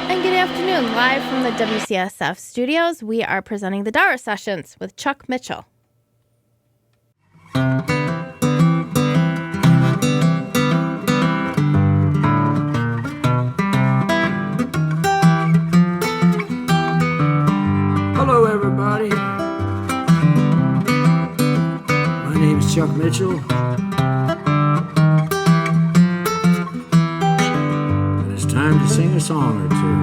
And good afternoon. Live from the WCSF studios, we are presenting the DARA sessions with Chuck Mitchell. Hello, everybody. My name is Chuck Mitchell. And it's time to sing a song or two.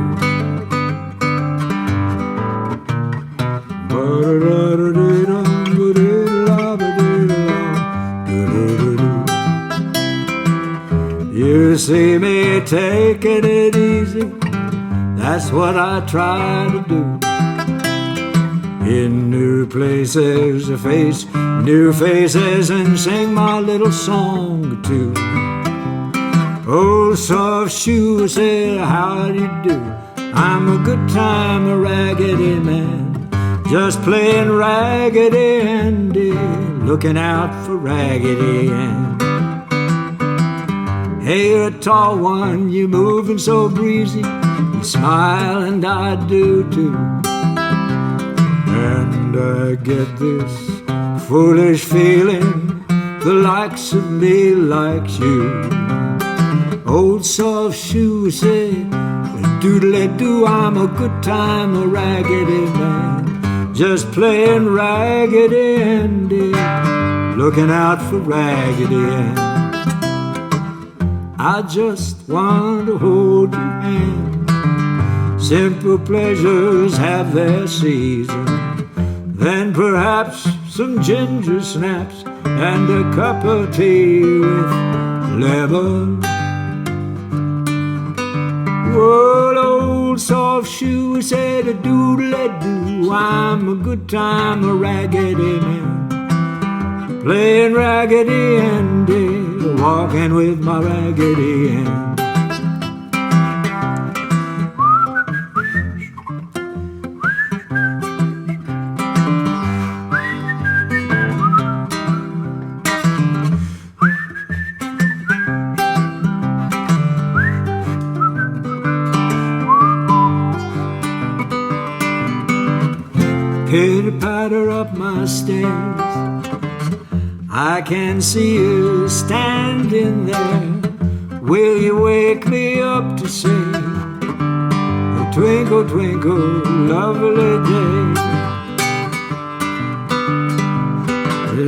You see me taking it easy, that's what I try to do. In new places I face new faces and sing my little song or two. Old soft shoe said, how do you do? I'm a good time, a raggedy man, just playing Raggedy Andy, looking out for Raggedy Ann. Hey, you're a tall one, you moving so breezy, you smile and I do too. And I get this foolish feeling, the likes of me likes you. Old soft shoe say, doodle-doo, I'm a good time, a raggedy man, just playing Raggedy Andy, looking out for Raggedy Ann. I just want to hold your hand. Simple pleasures have their season, then perhaps some ginger snaps and a cup of tea with lemon. Well, old soft shoe said a doodle-doo, I'm a good time, a raggedy man, playing Raggedy Andy, walking with my Raggedy Ann. Pitter-patter up my stairs, I can see you standing there. Will you wake me up to say, twinkle, twinkle, lovely day?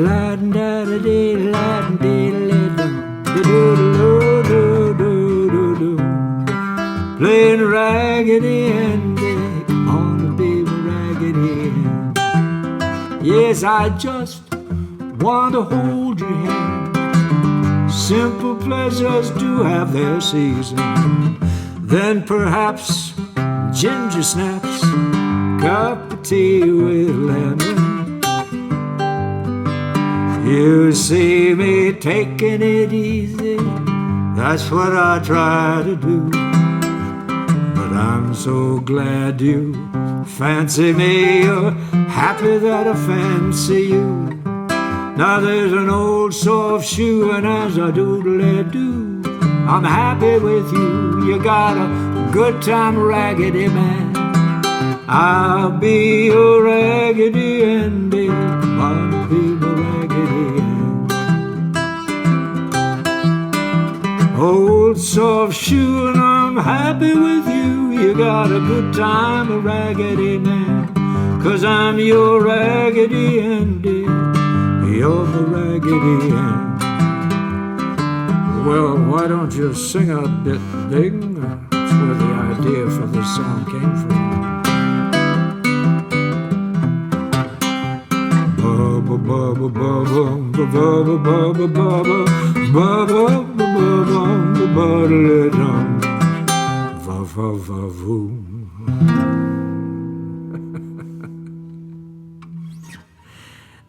La-da-da-dee, la-da-dee-la-dum-dee-doo-doo-doo-doo-doo-doo. Playing Raggedy Andy, come on, baby, Raggedy Ann. Yes, I just want to hold your hand. Simple pleasures do have their season, then perhaps ginger snaps, cup of tea with lemon. You see me taking it easy, that's what I try to do. But I'm so glad you fancy me, you're happy that I fancy you. Now there's an old soft shoe, and as I doodle-doo, I'm happy with you. You got a good time, Raggedy Man, I'll be your Raggedy Andy, come on, be my Raggedy Ann. Old soft shoe, and I'm happy with you. You got a good time, a Raggedy Man, 'cause I'm your Raggedy Andy, you're the Raggedy Ann. Well, why don't you sing a bit, Bing? That's where the idea for this song came from. Bubba, bubba, bubba, bubba, bubba, bubba, bubba, bubba, bubba, va, va, va, voom.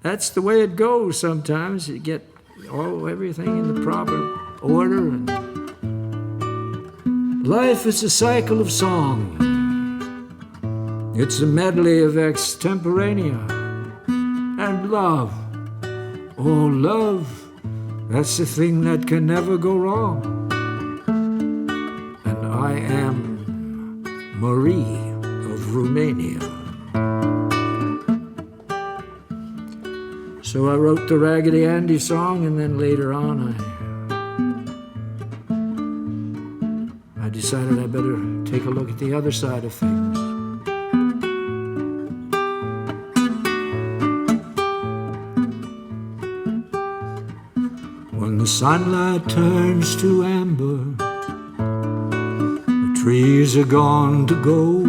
That's the way it goes sometimes. You get everything in the proper order. And life is a cycle of song. It's a medley of extemporanea. And love, oh love, that's the thing that can never go wrong. And I am Marie of Romania. So I wrote the Raggedy Andy song, and then later on I decided I better take a look at the other side of things. When the sunlight turns to amber, the trees are gone to gold.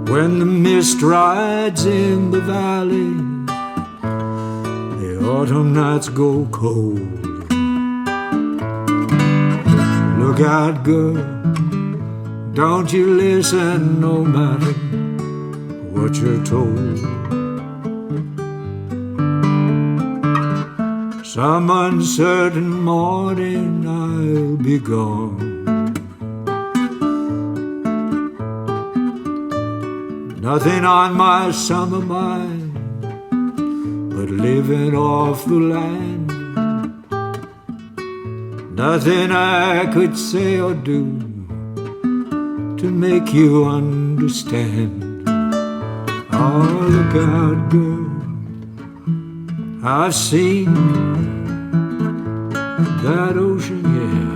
When the mist rides in the valley, the autumn nights go cold. Look out, girl, don't you listen no matter what you're told. Some uncertain morning I'll be gone. Nothing on my summer mind but living off the land. Nothing I could say or do to make you understand. Oh, look out, girl, I've seen that ocean, yeah.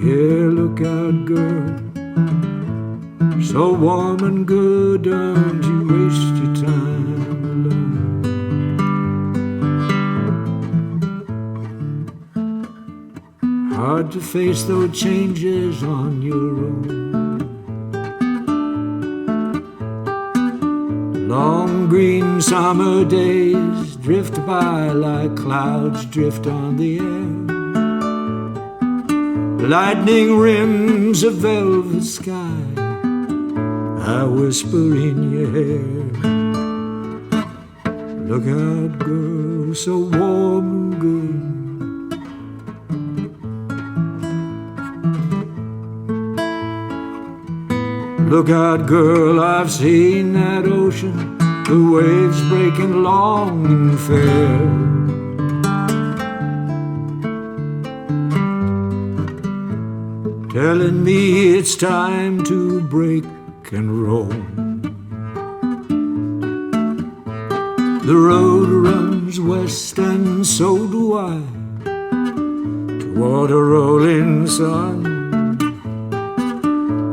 Yeah, look out, girl, so warm and good, don't you waste your time alone. Hard to face those changes on your own. Long green summer days drift by like clouds drift on the air. Lightning rims a velvet sky, I whisper in your hair. Look out, girl, so warm and good. Look out, girl, I've seen that ocean, the waves breaking long and fair. Telling me it's time to break and roll. The road runs west and so do I, toward a rolling sun.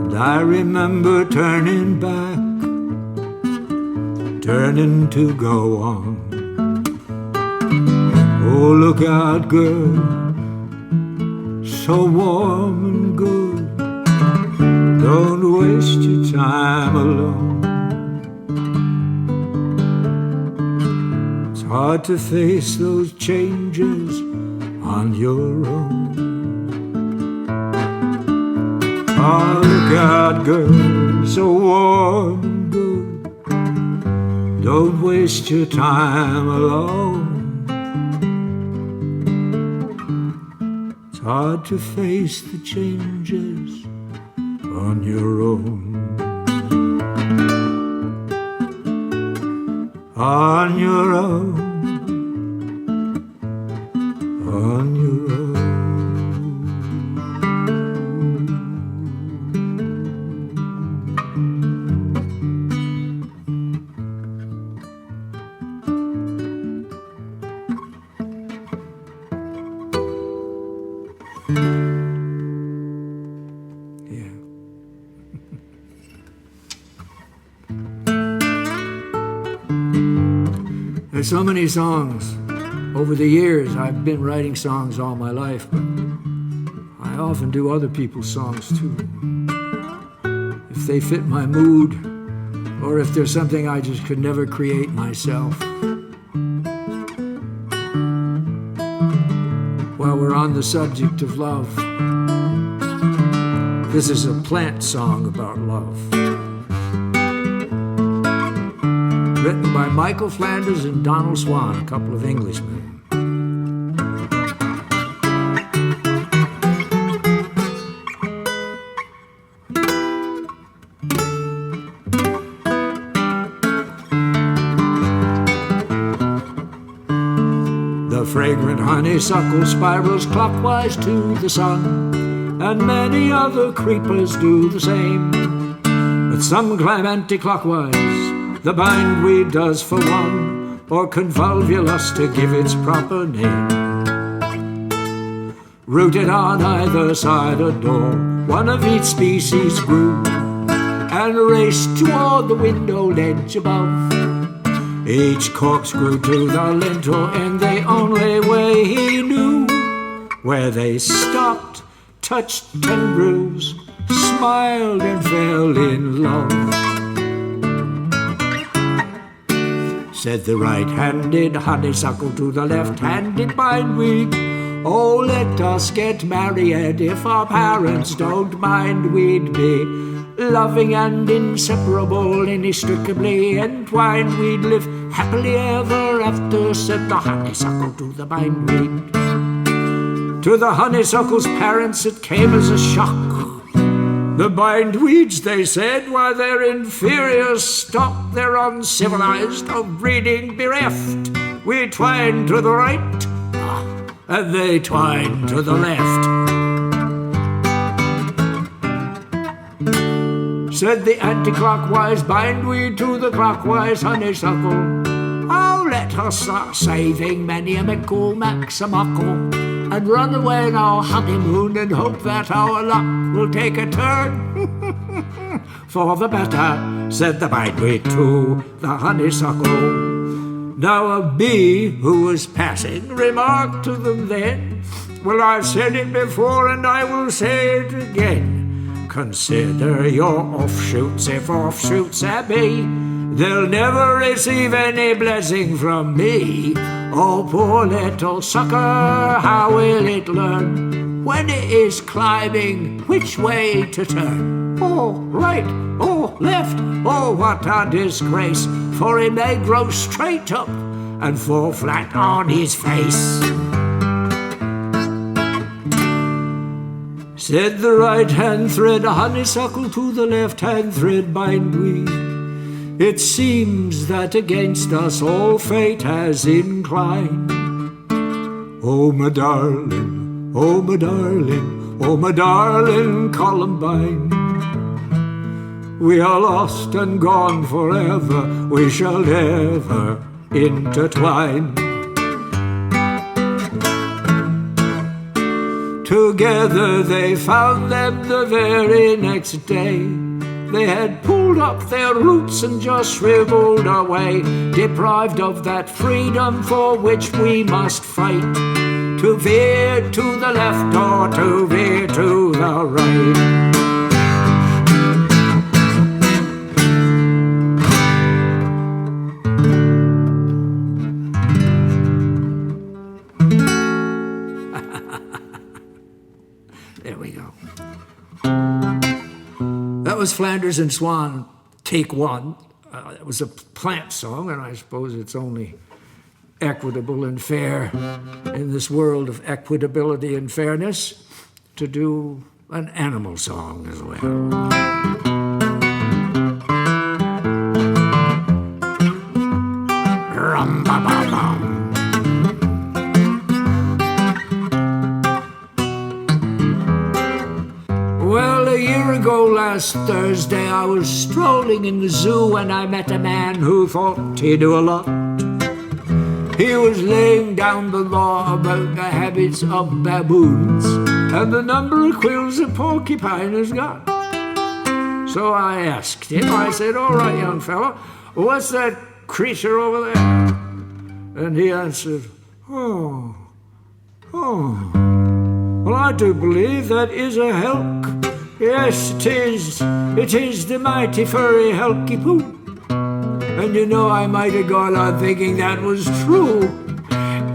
And I remember turning back, turning to go on. Oh, look out, girl, so warm and good, don't waste your time alone. It's hard to face those changes on your own. Oh, look out, girl, so warm and good, don't waste your time alone. It's hard to face the changes on your own. On your own. On your own. There's so many songs. Over the years, I've been writing songs all my life, but I often do other people's songs too. If they fit my mood, or if there's something I just could never create myself. While we're on the subject of love, this is a plant song about love. Written by Michael Flanders and Donald Swan, a couple of Englishmen. fragrant honeysuckle spirals clockwise to the sun, and many other creepers do the same. But some climb anti-clockwise, the bindweed does for one, or convolvulus to give its proper name. Rooted on either side a door, one of each species grew, and raced toward the window ledge above. Each corkscrew to the lintel in the only way he knew, where they stopped, touched tendrils, smiled and fell in love. Said the right-handed honeysuckle to the left-handed bindweed, "Oh, let us get married if our parents don't mind. We'd be loving and inseparable, inextricably entwined. We'd live happily ever after," said the honeysuckle to the bindweed. To the honeysuckle's parents it came as a shock. The bindweeds, they said, why, they're inferior stock. They're uncivilized, of breeding bereft. We twine to the right, and they twine to the left. Said the anti-clockwise bindweed to the clockwise honeysuckle, "Oh, let us start saving many a mickle maximuckle, and run away on our honeymoon and hope that our luck will take a turn for the better," said the bindweed to the honeysuckle. Now a bee who was passing remarked to them then, "Well, I've said it before and I will say it again. Consider your offshoots, if offshoots there be. They'll never receive any blessing from me. Oh, poor little sucker, how will it learn when it is climbing which way to turn? Oh, right, oh, left, oh, what a disgrace, for he may grow straight up and fall flat on his face." Said the right-hand thread honeysuckle to the left-hand thread bindweed, "It seems that against us all fate has inclined. Oh, my darling, oh, my darling, oh, my darling Columbine. We are lost and gone forever, we shall never intertwine." Together they found them the very next day. They had pulled up their roots and just shriveled away, deprived of that freedom for which we must fight, to veer to the left or to veer to the right. There we go. That was Flanders and Swan, take one. It was a plant song, and I suppose it's only equitable and fair in this world of equitability and fairness to do an animal song as well. Rum-ba-ba-bum. Well, a year ago last Thursday, I was strolling in the zoo when I met a man who thought he knew a lot. He was laying down the law about the habits of baboons and the number of quills a porcupine has got. So I asked him, I said, "All right, young fella, what's that creature over there?" And he answered, oh, well, I do believe that is a helk. Yes, it is. It is the mighty furry helky poop. And you know, I might have gone on thinking that was true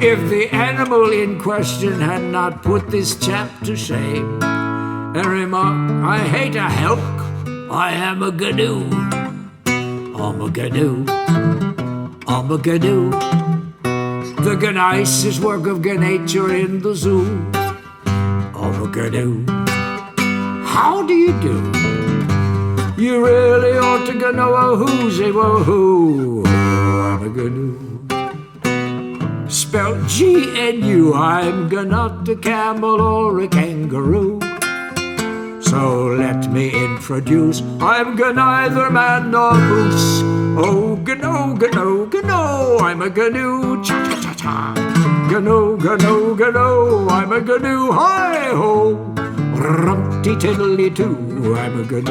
if the animal in question had not put this chap to shame and remarked, "I hate a helk, I am a gadoo. I'm a gadoo. I'm a gadoo. The nicest work of nature in the zoo. I'm a gadoo. How do you do? You really ought to know a whoozy wahoo. I'm a gadoo. spelled G-N-U. I'm not a camel or a kangaroo. So let me introduce, I'm neither man nor moose. Oh, gano, gano, gano, I'm a gnu, cha-cha-cha-cha. Gano, gano, gano, I'm a gnu, hi-ho. Rum-ti-tiddly-too, I'm a gnu.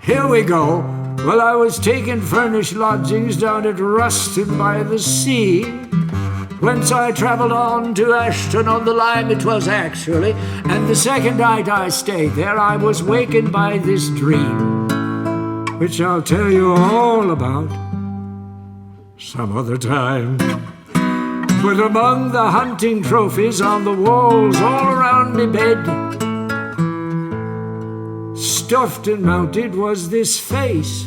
Here we go. Well, I was taking furnished lodgings down at Ruston by the sea, whence I travelled on to Ashton-on-the-Lyme it was actually, and the second night I stayed there I was wakened by this dream, which I'll tell you all about some other time. But among the hunting trophies on the walls all around me bed, stuffed and mounted was this face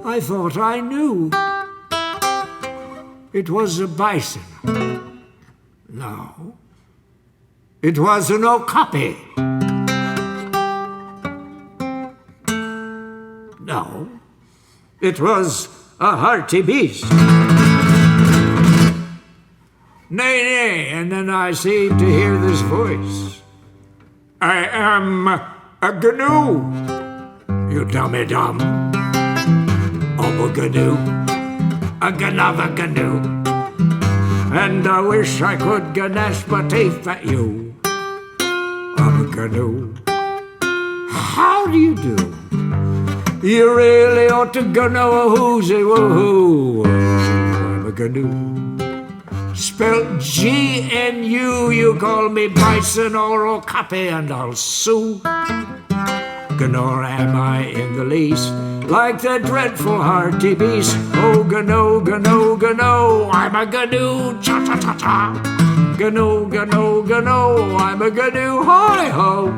I thought I knew. It was a bison. No, it was an okapi. No, it was a hearty beast. Nay, nay, and then I seemed to hear this voice. I am a gnu. You dummy dumb. I'm a gnu. A ganava gnu. And I wish I could ganesh my teeth at you. I'm a gnu. How do you do? You really ought to go know a whoozy woohoo. I'm a gnu. Spelled G-N-U, you call me bison or okapi and I'll sue. Nor am I in the least like that dreadful hearty beast. Oh, gano, gano, gano, I'm a gnu, cha-cha-cha-cha. Gano, gano, gano, I'm a gnu, hi-ho.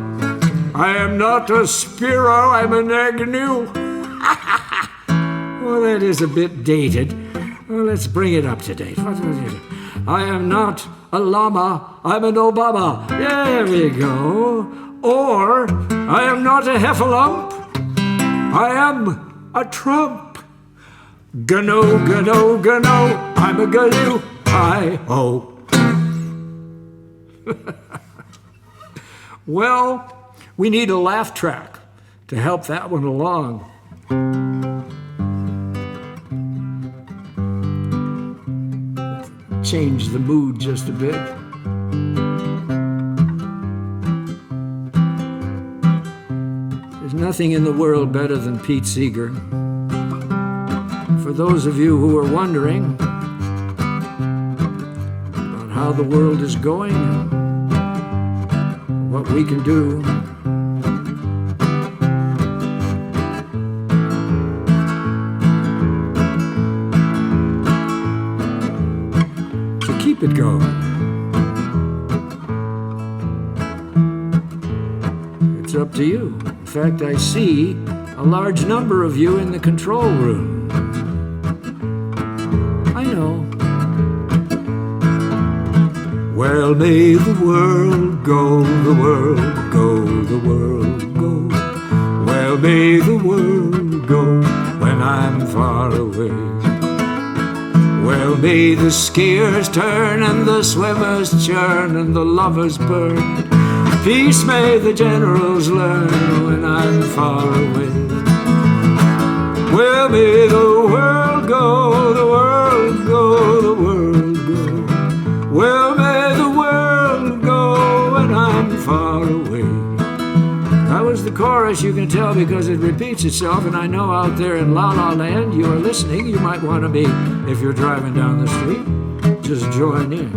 I am not a Spiro, I'm an agnew. Well, that is a bit dated. Well, let's bring it up to date. What was it? I am not a llama, I'm an Obama. There we go. Or, I am not a heffalump, I am a Trump. Gano, gano, gano, I'm a gnu, hi-ho. Well, we need a laugh track to help that one along. Change the mood just a bit. There's nothing in the world better than Pete Seeger. For those of you who are wondering about how the world is going and what we can do, to keep it going. It's up to you. In fact, I see a large number of you in the control room. I know. Well, may the world go, the world go, the world go. Well, may the world go when I'm far away. Well, may the skiers turn and the swimmers churn and the lovers burn. Peace may the generals learn when I'm far away. Well, may the world go, the world go, the world go. Well, may the world go when I'm far away. That was the chorus, you can tell, because it repeats itself, and I know out there in La La Land you are listening. You might want to be, if you're driving down the street, just join in.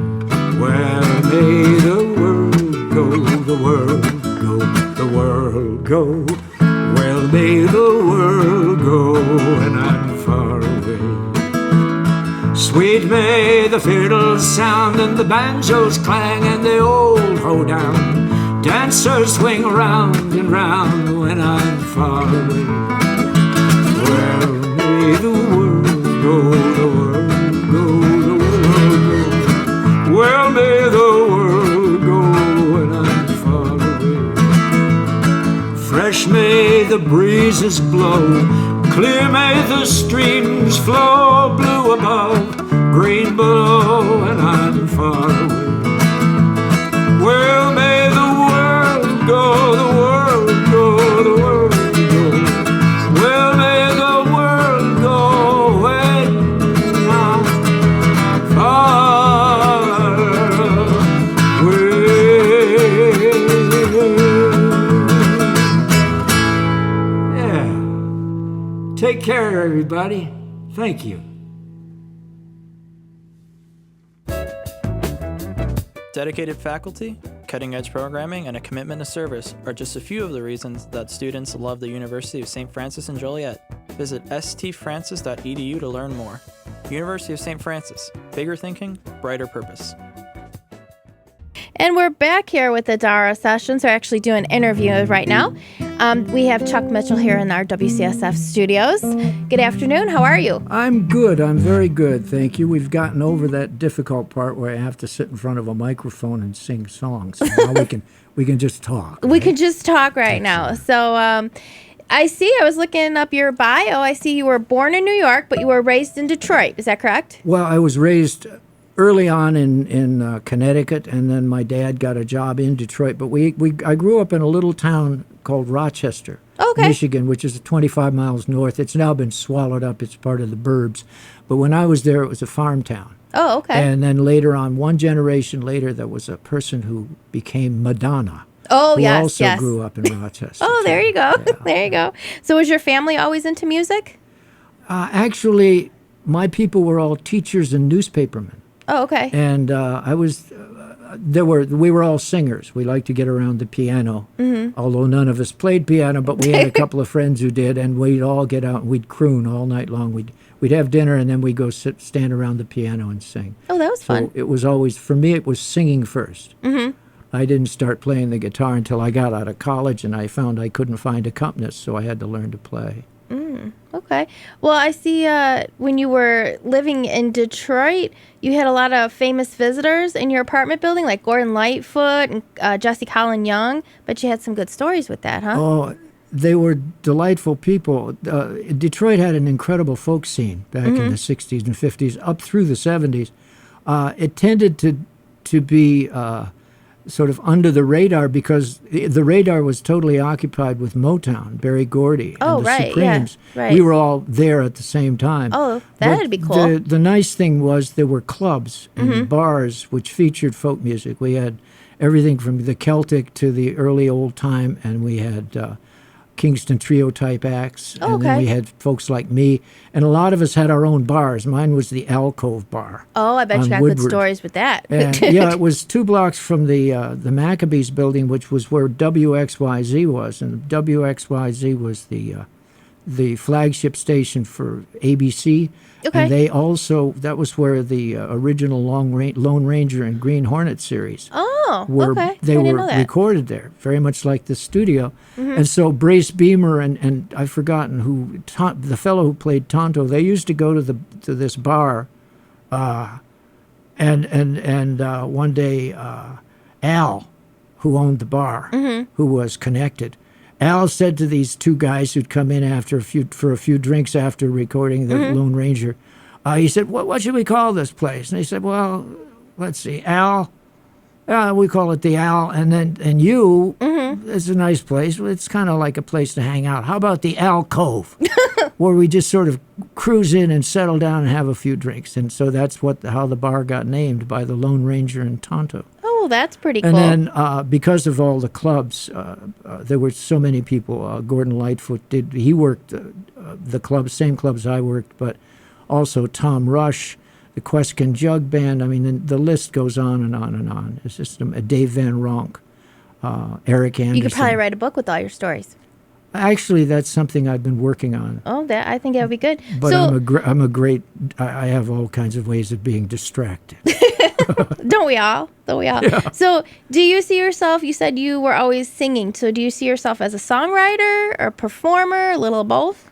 Well, may the world go, the world go, the world go. Well, may the world go when I'm far away. Sweet may the fiddles sound and the banjos clang and the old hoedown dancers swing round and round when I'm far away. Well, may the world go, the world go, the world go. Well, may the world go when I'm far away. Fresh may the breezes blow, Clear may the streams flow, blue above, green below, and I'm far away. Well, may the world go, the world go, the world go. Well, may the world go when I'm far away. Yeah. Take care, everybody. Thank you. Dedicated faculty, cutting-edge programming, and a commitment to service are just a few of the reasons that students love the University of St. Francis in Joliet. Visit stfrancis.edu to learn more. University of St. Francis. Bigger thinking, brighter purpose. And we're back here with the DARA sessions. We're actually doing an interview right now. We have Chuck Mitchell here in our WCSF studios. Good afternoon. How are you? I'm good. I'm very good, thank you. We've gotten over that difficult part where I have to sit in front of a microphone and sing songs. So now we can just talk. We can just talk right now. So I was looking up your bio. I see you were born in New York, but you were raised in Detroit. Is that correct? Well, I was raised early on in Connecticut, and then my dad got a job in Detroit. But I grew up in a little town called Rochester, Michigan, which is 25 miles north. It's now been swallowed up. It's part of the burbs. But when I was there, it was a farm town. Oh, okay. And then later on, one generation later, there was a person who became Madonna. Oh, who yes, also yes. grew up in Rochester. Oh, there you go. Yeah. There you go. So was your family always into music? Actually, my people were all teachers and newspapermen. Oh, okay. And we were all singers. We liked to get around the piano, although none of us played piano, but we had a couple of friends who did, and we'd all get out and we'd croon all night long. We'd have dinner, and then we'd go stand around the piano and sing. Oh, that was fun. So it was always, for me, it was singing first. Mm-hmm. I didn't start playing the guitar until I got out of college, and I found I couldn't find accompanist, so I had to learn to play. Okay. Well, I see when you were living in Detroit, you had a lot of famous visitors in your apartment building, like Gordon Lightfoot and Jesse Colin Young. But you had some good stories with that, huh? Oh, they were delightful people. Detroit had an incredible folk scene back in the 60s and 50s, up through the 70s. It tended to be sort of under the radar because the radar was totally occupied with Motown, Berry Gordy, and the Supremes. Yeah, right. We were all there at the same time. Oh, that'd be cool. The nice thing was there were clubs and bars which featured folk music. We had everything from the Celtic to the early old time, and we had Kingston Trio type acts, and then we had folks like me, and a lot of us had our own bars. Mine was the Alcove Bar. Oh, I bet you got Woodward. good stories with that. And, yeah, it was 2 blocks from the Maccabees building, which was where WXYZ was, and WXYZ was the flagship station for ABC. Okay. And they also, that was where the original Lone Ranger and Green Hornet series okay. They I didn't were know that. recorded there, very much like the studio. And so Brace Beamer and I've forgotten the fellow who played Tonto, they used to go to this bar, and one day Al, who owned the bar, who was connected, Al said to these 2 guys who'd come in for a few drinks after recording the Lone Ranger, he said, what should we call this place? And they said, well, let's see, Al. We call it the Al, and you, it's a nice place. It's kind of like a place to hang out. How about the Alcove, where we just sort of cruise in and settle down and have a few drinks? And so that's how the bar got named, by the Lone Ranger and Tonto. Oh, that's pretty cool. And then because of all the clubs, there were so many people. Gordon Lightfoot he worked same clubs I worked, but also Tom Rush, the Queskin Jug Band. I mean, the list goes on and on and on. It's just Dave Van Ronk, Eric Anderson. You could probably write a book with all your stories. Actually, that's something I've been working on. Oh, I think that would be good. But So, I have all kinds of ways of being distracted. don't we all? Yeah. So do you see yourself, you said you were always singing, so do you see yourself as a songwriter or performer, a little of both?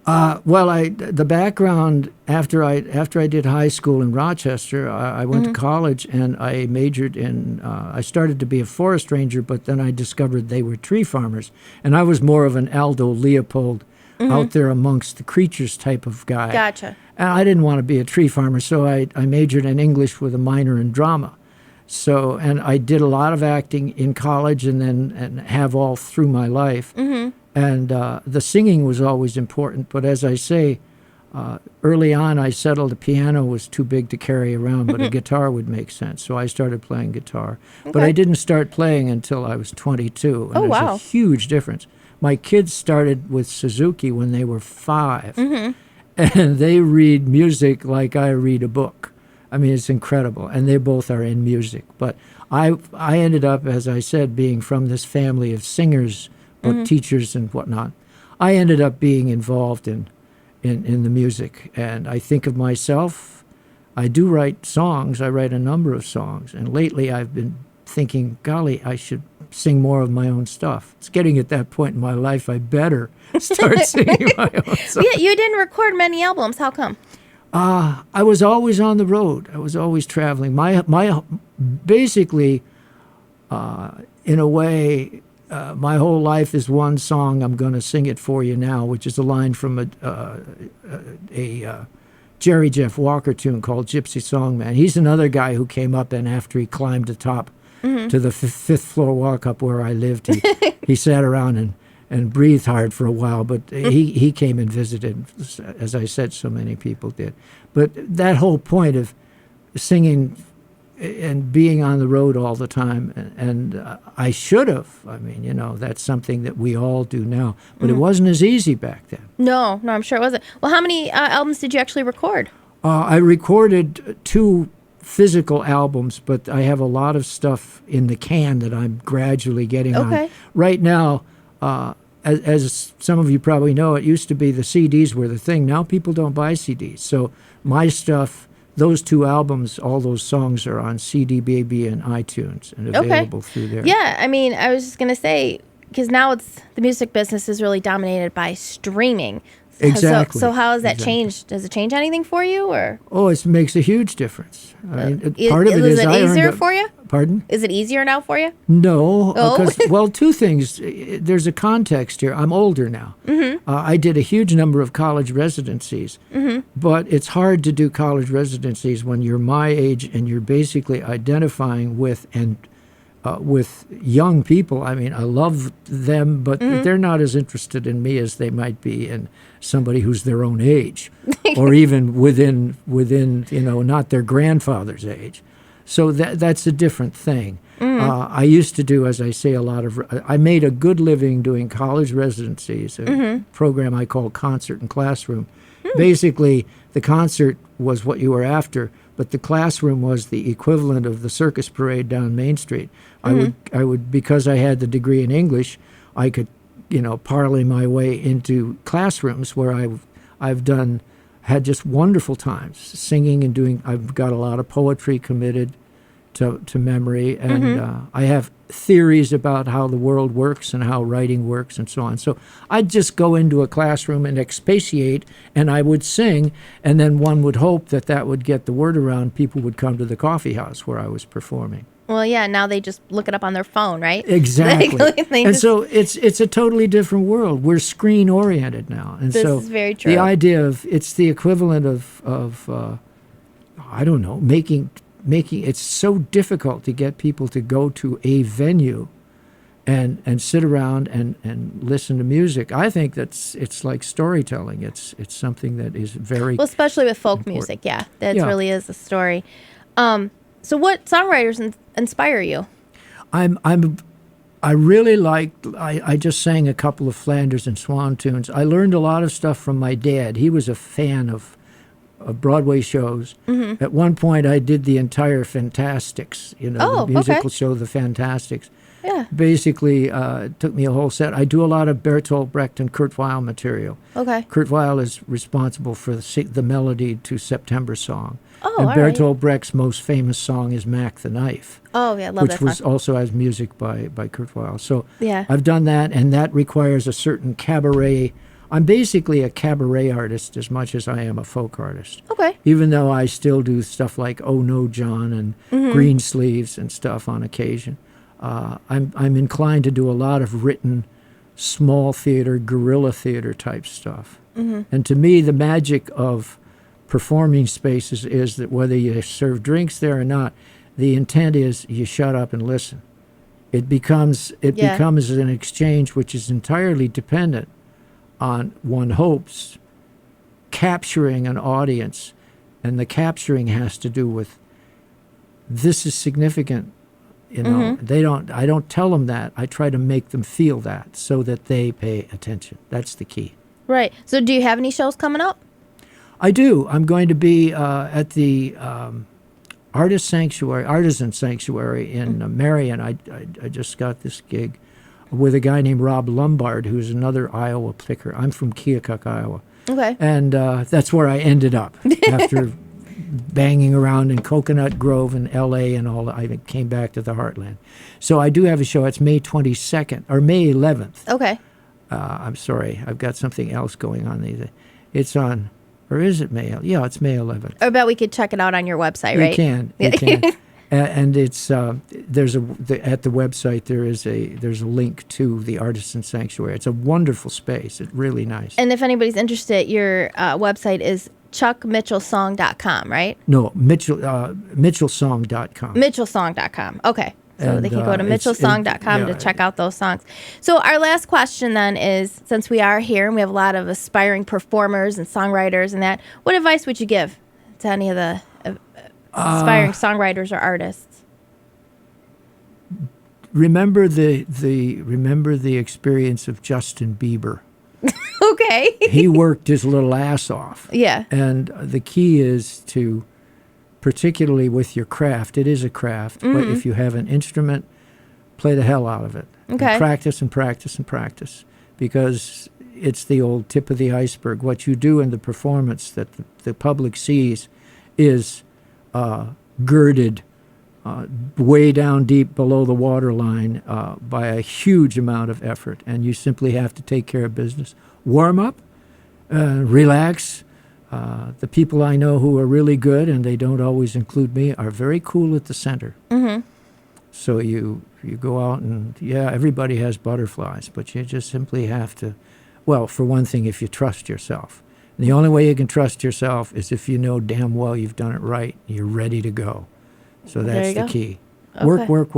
Well, the background after I did high school in Rochester, I went to college and I majored in. I started to be a forest ranger, but then I discovered they were tree farmers, and I was more of an Aldo Leopold out there amongst the creatures type of guy. Gotcha. And I didn't want to be a tree farmer, so I majored in English with a minor in drama. So, and I did a lot of acting in college and have all through my life. And the singing was always important. But as I say, early on, I settled the piano was too big to carry around, but a guitar would make sense. So I started playing guitar. But I didn't start playing until I was 22. And Oh, there's wow. a huge difference. My kids started with Suzuki when they were 5. And they read music like I read a book. I mean, it's incredible. And they both are in music. But I ended up, as I said, being from this family of singers, but teachers and whatnot. I ended up being involved in the music. And I think of myself, I do write songs. I write a number of songs. And lately I've been thinking, golly, I should sing more of my own stuff. It's getting at that point in my life, I better start singing my own stuff. Yeah, you didn't record many albums. How come? I was always on the road. I was always traveling. My basically, in a way, my whole life is one song. I'm going to sing it for you now, which is a line from a Jerry Jeff Walker tune called Gypsy Song Man. He's another guy who came up, and after he climbed the top to the fifth floor walk up where I lived, he sat around and breathed hard for a while, but he came and visited, as I said, so many people did. But that whole point of singing and being on the road all the time, and I should have. I mean, that's something that we all do now, but it wasn't as easy back then. No, I'm sure it wasn't. Well, how many albums did you actually record? I recorded 2 physical albums, but I have a lot of stuff in the can that I'm gradually getting on. Right now, as some of you probably know, it used to be the CDs were the thing. Now people don't buy CDs. So my stuff, those 2 albums, all those songs are on CD Baby and iTunes and available through there. Yeah, I mean, I was just going to say, because now the music business is really dominated by streaming. Exactly. So how has that changed? Does it change anything for you, or? Oh, it makes a huge difference. I mean, part of it is is it I easier earned for you? Pardon? Is it easier now for you? No, Oh. because, well, 2 things. There's a context here. I'm older now. I did a huge number of college residencies, but it's hard to do college residencies when you're my age and you're basically identifying with with young people. I mean, I love them, but they're not as interested in me as they might be in somebody who's their own age, or even within not their grandfather's age. So that's a different thing. I used to do, as I say, I made a good living doing college residencies, a program I call Concert and Classroom. Basically, the concert was what you were after, but the classroom was the equivalent of the circus parade down Main Street. I would, because I had the degree in English, I could, parlay my way into classrooms where I've had just wonderful times singing and doing. I've got a lot of poetry committed to memory, and I have theories about how the world works and how writing works and so on. So I'd just go into a classroom and expatiate, and I would sing, and then one would hope that would get the word around. People would come to the coffee house where I was performing. Well, yeah, now they just look it up on their phone, right? Exactly. So it's a totally different world. We're screen oriented now. And this so is very true. The idea of it's the equivalent of I don't know, making it's so difficult to get people to go to a venue and sit around and listen to music. I think it's like storytelling. It's something that is very well, especially with folk important. music. Yeah, that really is a story. So what songwriters inspire you? I really liked. I just sang a couple of Flanders and Swan tunes. I learned a lot of stuff from my dad. He was a fan of Broadway shows. At one point, I did the entire Fantastics. The musical show, The Fantastics. Yeah. Basically, it took me a whole set. I do a lot of Bertolt Brecht and Kurt Weill material. Okay. Kurt Weill is responsible for the melody to September Song. Oh, and all Bertolt Brecht's most famous song is Mac the Knife. Oh, yeah, love which that was song. also has music by Kurt Weill. So yeah. I've done that, and that requires a certain cabaret. I'm basically a cabaret artist as much as I am a folk artist. Okay. Even though I still do stuff like Oh No John and Green Sleeves and stuff on occasion. I'm inclined to do a lot of written small theater, guerrilla theater type stuff. And to me, the magic of performing spaces is that whether you serve drinks there or not, the intent is you shut up and listen. It becomes an exchange which is entirely dependent on, one hopes, capturing an audience, and the capturing has to do with this is significant. You know, I don't tell them that. I try to make them feel that so that they pay attention. That's the key. Right. So do you have any shows coming up? I do. I'm going to be at the Artisan Sanctuary in Marion. I just got this gig with a guy named Rob Lombard, who's another Iowa picker. I'm from Keokuk, Iowa. Okay. And that's where I ended up after banging around in Coconut Grove and L.A. and all. I came back to the heartland. So I do have a show. It's May 22nd or May 11th. Okay. I'm sorry. I've got something else going on. It's on, or is it May? Yeah, it's May 11th. I bet we could check it out on your website, right? You can. And it's there's at the website there's a link to the Artisan Sanctuary. It's a wonderful space. It's really nice. And if anybody's interested, your website is chuckmitchellsong.com, right? No, Mitchellsong.com. Mitchellsong.com. Okay. So they can go to mitchellsong.com to check out those songs. So our last question then is, since we are here and we have a lot of aspiring performers and songwriters and that, what advice would you give to any of the aspiring songwriters or artists? Remember the experience of Justin Bieber. Okay. He worked his little ass off. Yeah. And the key is to, particularly with your craft, it is a craft, but if you have an instrument, play the hell out of it. Okay. And practice and practice and practice, because it's the old tip of the iceberg. What you do in the performance that the public sees is girded way down deep below the waterline by a huge amount of effort, and you simply have to take care of business. Warm up, relax. The people I know who are really good, and they don't always include me, are very cool at the center. So you go out and, everybody has butterflies, but you just simply have to, well, for one thing, if you trust yourself. And the only way you can trust yourself is if you know damn well you've done it right, you're ready to go. So that's the key. Okay. Work.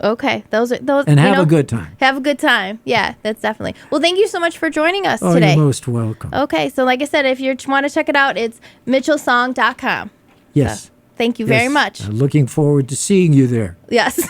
Okay, those. And have a good time. Have a good time. Yeah, that's definitely. Well, thank you so much for joining us today. You're most welcome. Okay, so like I said, if you want to check it out, it's mitchellsong.com. Yes. So, thank you very much. Looking forward to seeing you there. Yes.